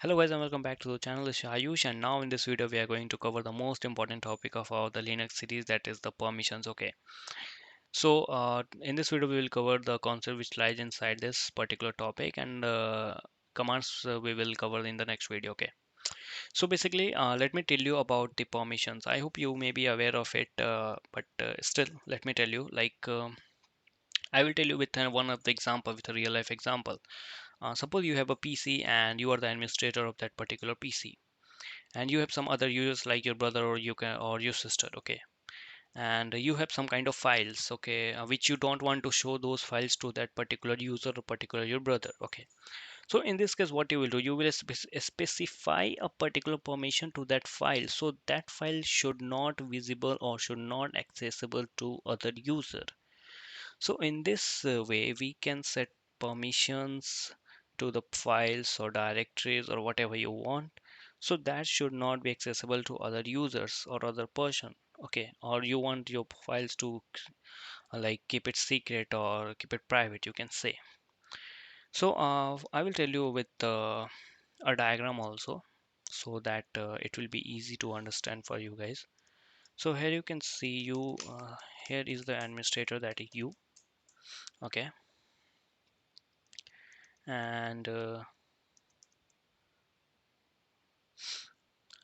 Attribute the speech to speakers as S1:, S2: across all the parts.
S1: Hello guys and welcome back to the channel. This is Ayush, and now in this video we are going to cover the most important topic of our the Linux series, that is the permissions. Okay, so in this video we will cover the concept which lies inside this particular topic, and commands we will cover in the next video. Okay, so basically let me tell you about the permissions. I hope you may be aware of it, but still let me tell you, I will tell you with one of the example, with a real life example. Suppose you have a PC and you are the administrator of that particular PC, and you have some other users like your brother or you can or your sister. Okay, and you have some kind of files, okay, which you don't want to show those files to that particular user or particular your brother. Okay, so in this case what you will do, you will specify a particular permission to that file, so that file should not visible or should not accessible to other user. So in this way we can set permissions to the files or directories or whatever you want, so that should not be accessible to other users or other person. Okay, or you want your files to like keep it secret or keep it private, you can say. So I will tell you with a diagram also, so that it will be easy to understand for you guys. So here you can see you here is the administrator, that is you. Okay, and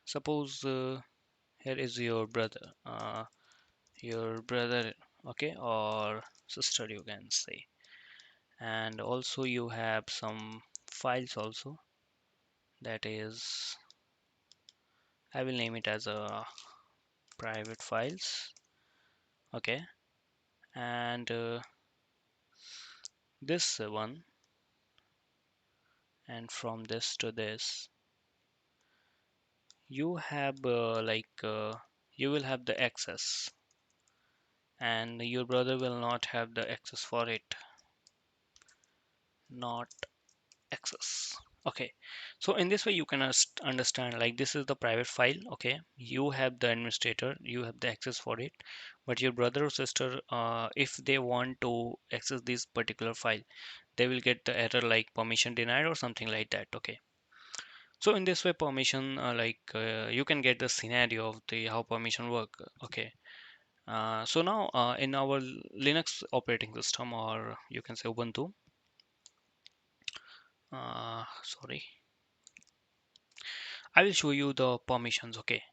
S1: suppose here is your brother, okay, or sister, you can say. And also you have some files also, that is, I will name it as a private files. Okay, and this one, and from this to this you have you will have the access, and your brother will not have the access for it. Not access. Okay, so in this way you can understand, like, this is the private file. Okay, you have the administrator, you have the access for it, but your brother or sister, if they want to access this particular file, they will get the error like permission denied or something like that. Okay, so in this way permission, you can get the scenario of the how permission work. Okay, so now in our Linux operating system, or you can say Ubuntu, sorry, I will show you the permissions. Okay,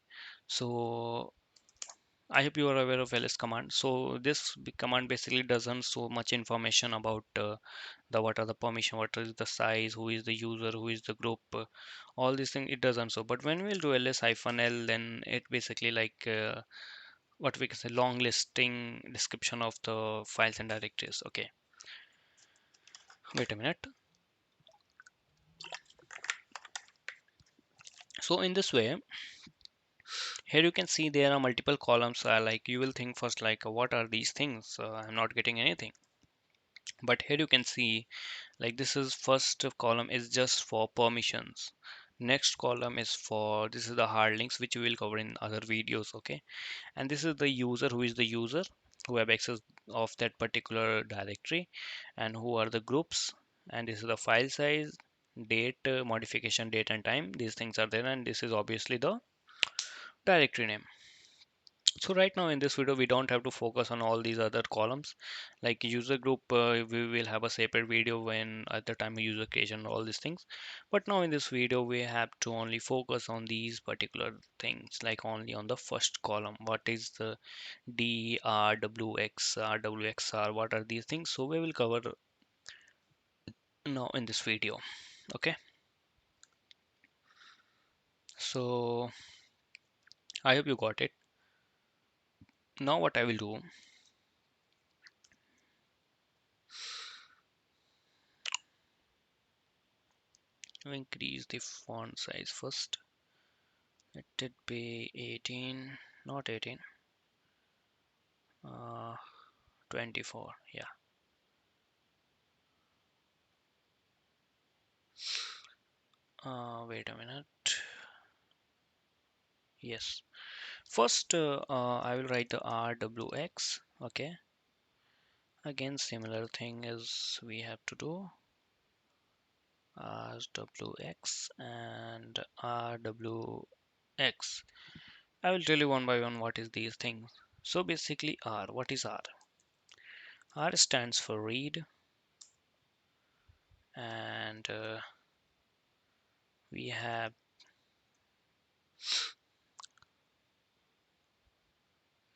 S1: so I hope you are aware of ls command. So this command basically doesn't so much information about the what are the permission, what is the size, who is the user, who is the group, all these things it doesn't. So but when we'll do ls-l, then it basically what we can say, long listing description of the files and directories. Okay, wait a minute. So in this way, here you can see there are multiple columns. Like, you will think first, like, what are these things? I'm not getting anything. But here you can see, like, this is first column is just for permissions. Next column is for, this is the hard links, which we will cover in other videos. Okay, and this is the user, who is the user who have access of that particular directory, and who are the groups. And this is the file size, date, modification date and time, these things are there, and this is obviously the directory name. So right now in this video we don't have to focus on all these other columns, like user group. We will have a separate video when at the time of user creation, all these things. But now in this video we have to only focus on these particular things, like only on the first column. What is the drwx, rwxr, what are these things? So we will cover now in this video. Okay, so I hope you got it. Now what I will do, I will increase the font size first. Let it be 18, not 18, uh, 24. Yeah. Wait a minute. Yes. First, I will write the RWX. Okay. Again, similar thing as we have to do. rwx and rwx. I will tell you one by one what is these things. So basically R, what is R? R stands for read, and we have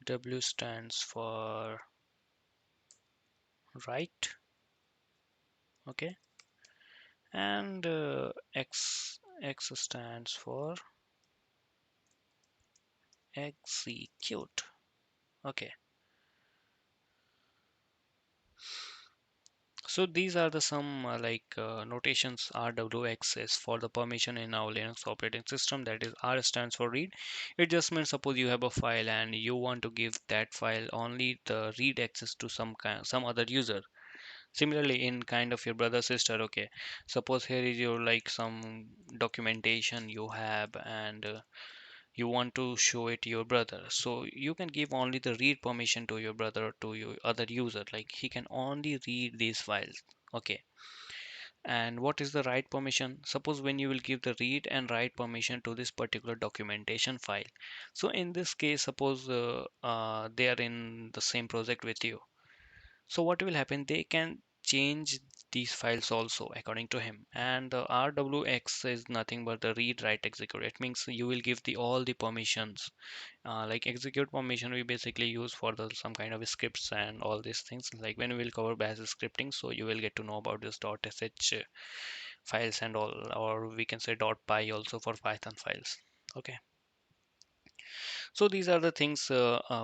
S1: W stands for write, okay, and X stands for execute, okay. So these are the some notations. RWX is for the permission in our Linux operating system, that is R stands for read. It just means suppose you have a file and you want to give that file only the read access to some other user. Similarly in kind of your brother sister, okay, suppose here is your like some documentation you have, and you want to show it to your brother, so you can give only the read permission to your brother or to your other user, like he can only read these files, okay. And what is the write permission? Suppose when you will give the read and write permission to this particular documentation file, so in this case suppose they are in the same project with you, so what will happen, they can change these files also according to him. And the rwx is nothing but the read write execute. It means you will give the all the permissions, like execute permission we basically use for the some kind of scripts and all these things, like when we will cover bash scripting, so you will get to know about this .sh files and all, or we can say .py also for Python files, okay. So these are the things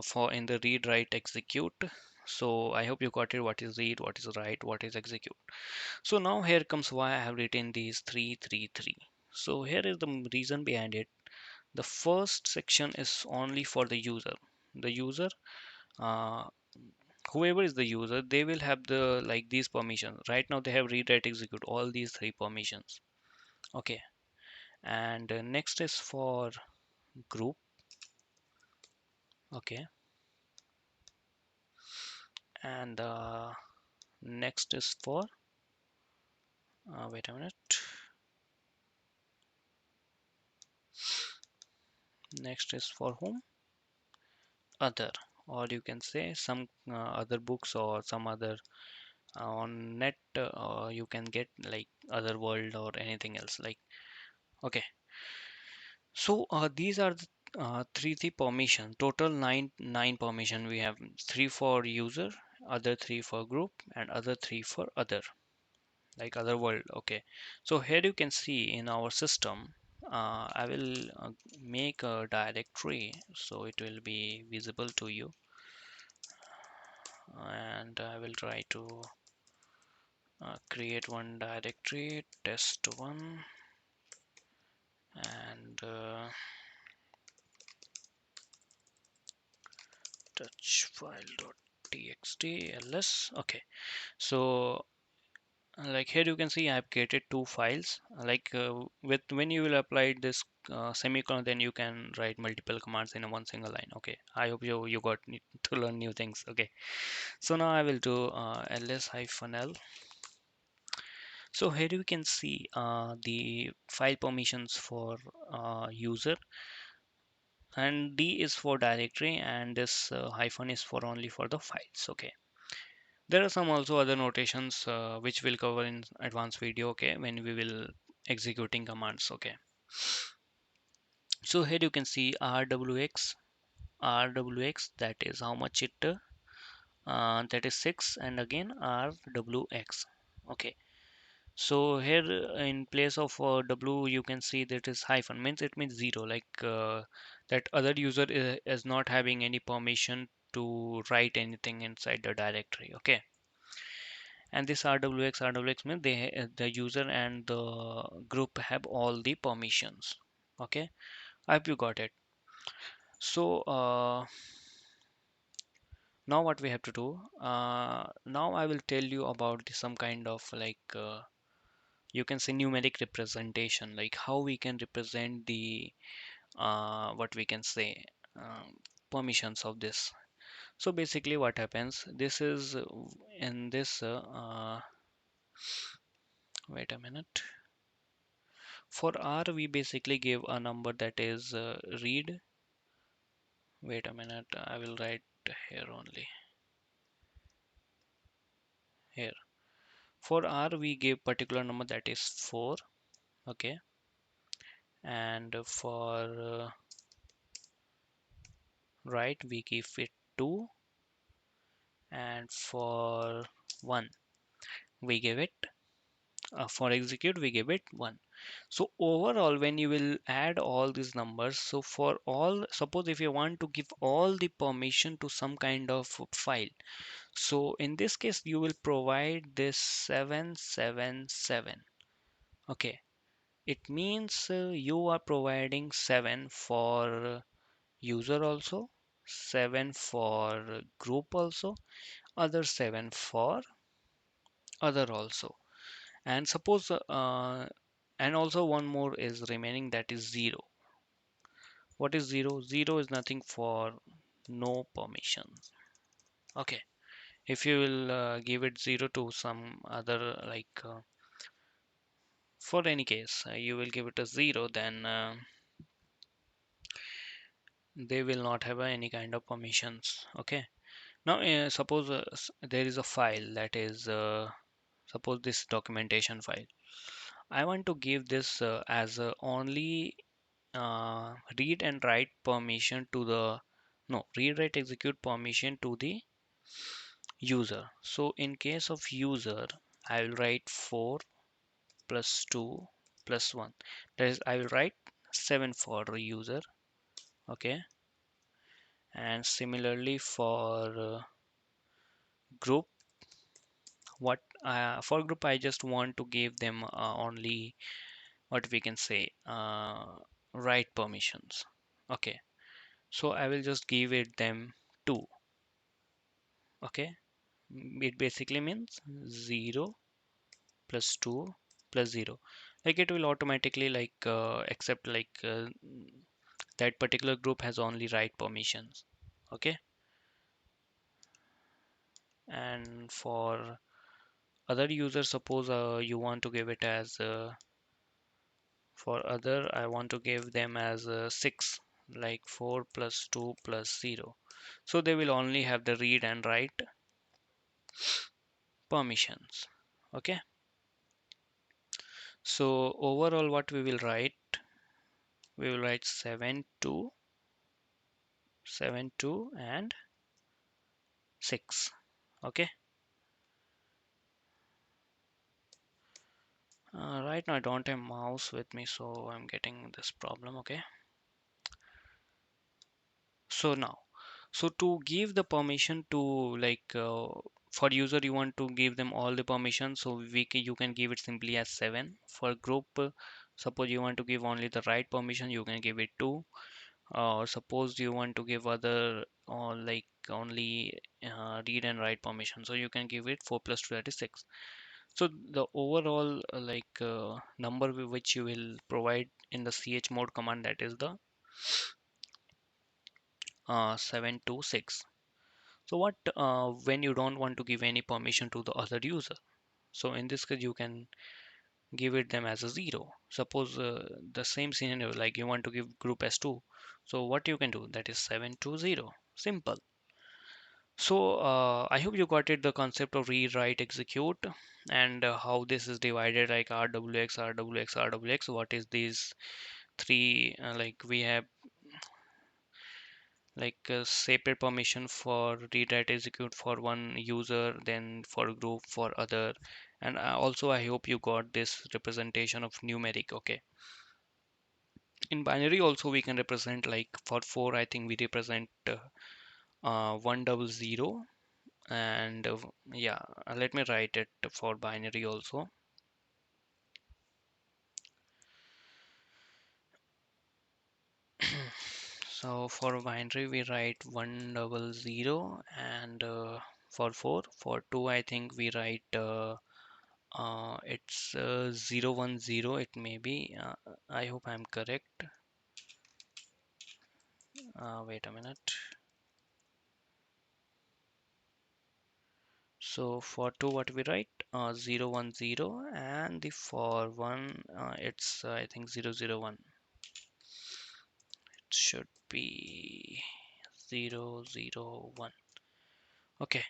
S1: for in the read write execute. So I hope you got it, what is read, what is write, what is execute. So now here comes why I have written these 333. So here is the reason behind it. The first section is only for the user. The user, uh, whoever is the user, they will have the like these permissions. Right now they have read, write, execute, all these three permissions. Okay. And next is for group. Okay. And next is for wait a minute. Next is for whom? Other, or you can say some other books or some other on net, or you can get like other world or anything else like, okay. So these are the three permission, total nine permission we have, three for user, other three for group, and other three for other, like other world, okay. So here you can see in our system, I will make a directory so it will be visible to you, and I will try to create one directory, test1, and touch file.txt ls, okay. So like here you can see I have created two files, like with when you will apply this semicolon, then you can write multiple commands in a one single line, okay. I hope you got to learn new things, okay. So now I will do ls-l. So here you can see the file permissions for user, and D is for directory, and this hyphen is for only for the files, okay. There are some also other notations which we'll cover in advanced video, okay, when we will executing commands, okay. So here you can see rwx, that is how much it that is 6, and again rwx, okay. So here in place of w you can see that is hyphen, means it means 0, like that other user is not having any permission to write anything inside the directory, okay. And this rwx means the user and the group have all the permissions, okay. I hope you got it. So now what we have to do, now I will tell you about some kind of like you can say numeric representation, like how we can represent the what we can say permissions of this. So basically what happens, this is in this wait a minute. For R we basically give a number that is read. Wait a minute, I will write here only. Here. For R we give particular number that is 4. Okay. And for write we give it 2. And for 1 we give it for execute we give it 1. So overall when you will add all these numbers, so for all, suppose if you want to give all the permission to some kind of file, so in this case you will provide this 777. Okay, it means you are providing 7 for user also, 7 for group also, other 7 for other also. And suppose and also one more is remaining, that is 0. What is 0? 0 is nothing for no permission. Okay, if you will give it 0 to some other like for any case you will give it a 0, then they will not have any kind of permissions. Okay, now suppose there is a file that is suppose this documentation file. I want to give this as only read and write permission to the, no, read write execute permission to the user. So in case of user I will write 4 plus 2 plus 1, that is I will write 7 for the user. Okay, and similarly for group, what for group I just want to give them only what we can say write permissions. Okay, so I will just give it them 2. Okay, it basically means 0 plus 2 plus 0, like it will automatically like accept like that particular group has only write permissions. Okay, and for other users, suppose you want to give it as for other I want to give them as 6, like 4 plus 2 plus 0, so they will only have the read and write permissions. Okay, so overall what we will write 7 2 7 2 and 6. Okay, right now I don't have mouse with me, so I'm getting this problem. Okay, so now, so to give the permission to like for user you want to give them all the permissions, so you can give it simply as 7. For group suppose you want to give only the write permission, you can give it 2. Or suppose you want to give other or like only read and write permission, so you can give it 4 plus 2, that is 6. So the overall number which you will provide in the chmod command, that is the 726. So what when you don't want to give any permission to the other user, so in this case you can give it them as a 0. Suppose the same scenario, like you want to give group as 2, so what you can do, that is 720. Simple. So I hope you got it, the concept of read write execute, and how this is divided, like rwx rwx rwx, what is these three like we have like separate permission for read write execute for one user, then for group for other. And also I hope you got this representation of numeric. Okay, in binary also we can represent, like for 4 I think we represent 100. And yeah, let me write it for binary also. So for binary we write 100, and for 4, for 2 I think we write it's 010, it may be I hope I'm correct. Wait a minute. So for 2 what we write 0 1 0, and the for 1 it's I think 0 0 1. It should be 0 0 1. Okay,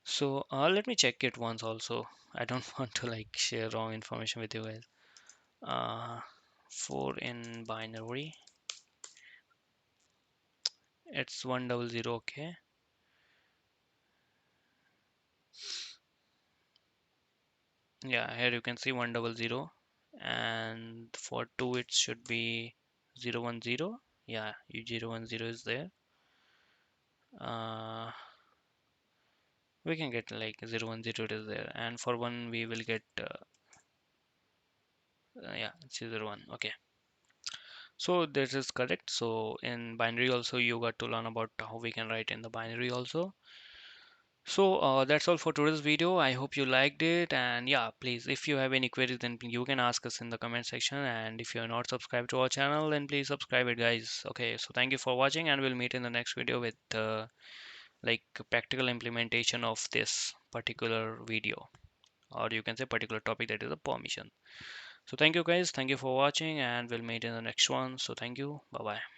S1: so let me check it once also. I don't want to like share wrong information with you guys. 4 in binary, it's 100. Okay, yeah, here you can see 100, and for 2 it should be 0 1 0. Yeah, 0 1 0 is there. uh, we can get like 0 1 0 it is there, and for 1 we will get yeah, 0 1. Okay, so this is correct. So in binary also you got to learn about how we can write in the binary also. So that's all for today's video. I hope you liked it, and yeah, please, if you have any queries, then you can ask us in the comment section, and if you're not subscribed to our channel, then please subscribe it, guys. Okay, so thank you for watching, and we'll meet in the next video with like practical implementation of this particular video, or you can say particular topic, that is a permission. So thank you guys, thank you for watching, and we'll meet in the next one. So thank you, bye bye.